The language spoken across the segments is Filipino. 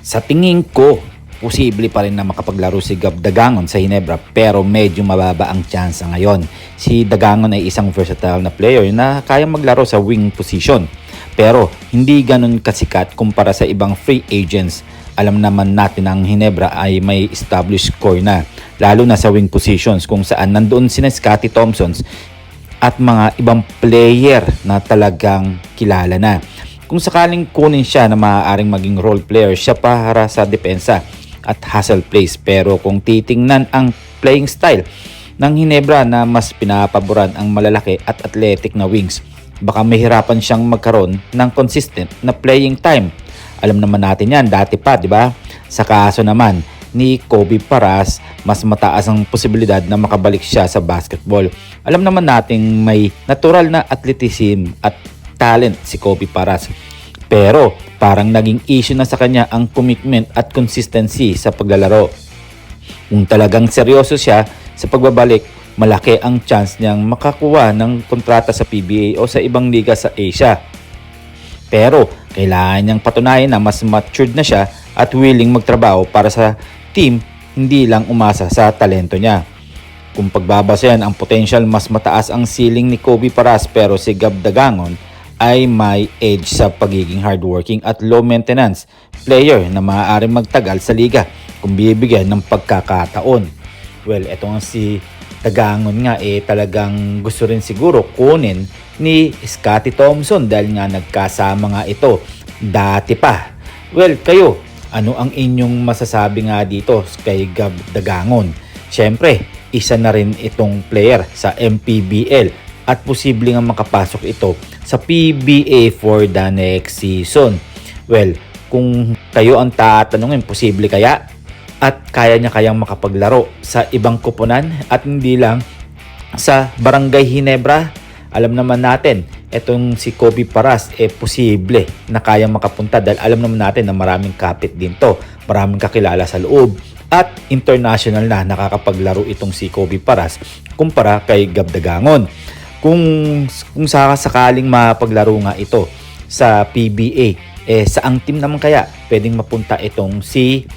Sa tingin ko, posible pa rin na makapaglaro si Gab Dagangon sa Ginebra pero medyo mababa ang tsansa ngayon. Si Dagangon ay isang versatile na player na kayang maglaro sa wing position. Pero hindi ganun kasikat kumpara sa ibang free agents. Alam naman natin ang Ginebra ay may established core na, lalo na sa wing positions kung saan nandoon sina Scottie Thompson at mga ibang player na talagang kilala na. Kung sakaling kunin siya na maaaring maging role player siya para sa depensa at hustle plays, pero kung titingnan ang playing style ng Ginebra na mas pinapaboran ang malalaki at athletic na wings, baka mahirapan siyang magkaroon ng consistent na playing time. Alam naman natin yan dati pa, di ba? Sa kaso naman ni Kobe Paras, mas mataas ang posibilidad na makabalik siya sa basketball. Alam naman nating may natural na athleticism at talent si Kobe Paras. Pero parang naging issue na sa kanya ang commitment at consistency sa paglalaro. Kung talagang seryoso siya sa pagbabalik, malaki ang chance niyang makakuha ng kontrata sa PBA o sa ibang liga sa Asia. Pero kailangan niyang patunayan na mas matured na siya at willing magtrabaho para sa team, hindi lang umasa sa talento niya. Kung pagbabasehan ang potential, mas mataas ang ceiling ni Kobe Paras, pero si Gab Dagangon ay may edge sa pagiging hardworking at low maintenance player na maaaring magtagal sa liga kung bibigyan ng pagkakataon. Well, etong si Dagangon nga talagang gusto rin siguro kunin ni Scottie Thompson dahil nga nagkasama nga ito dati pa. Well, kayo, ano ang inyong masasabi nga dito kay Gab Dagangon? Siyempre, isa na rin itong player sa MPBL at posible nga makapasok ito sa PBA for the next season. Well, kung kayo ang tatanungin, posible kaya? At kaya niya kayang makapaglaro sa ibang koponan at hindi lang sa Barangay Ginebra? Alam naman natin, etong si Kobe Paras posible na kayang makapunta dahil alam naman natin na maraming kapit din to, maraming kakilala sa loob at international na nakakapaglaro itong si Kobe Paras kumpara kay Gab Dagangon. Kung sakaling mapaglaro nga ito sa PBA, saang team naman kaya pwedeng mapunta itong si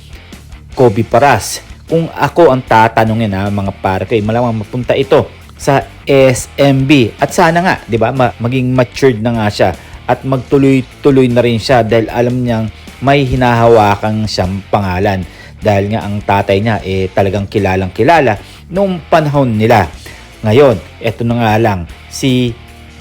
Kobe Paras? Kung ako ang tatanungin mga pare ko, malamang mapunta ito sa SMB at sana nga, 'di ba, maging matured na nga siya at magtuloy-tuloy na rin siya dahil alam niyang may hinahawakan siyang pangalan dahil nga ang tatay niya talagang kilalang kilala noong panahon nila. Ngayon, eto na nga lang, si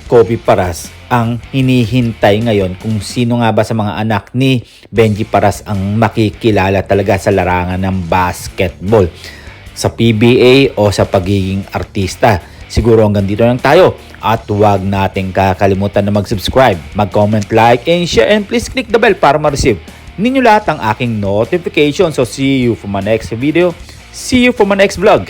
Kobe Paras ang hinihintay ngayon kung sino nga ba sa mga anak ni Benji Paras ang makikilala talaga sa larangan ng basketball, sa PBA o sa pagiging artista. Siguro hanggang dito lang tayo at huwag nating kakalimutan na mag-subscribe, mag-comment, like, and share, and please click the bell para ma-receive ninyo lahat ang aking notification. So see you for my next video, see you for my next vlog.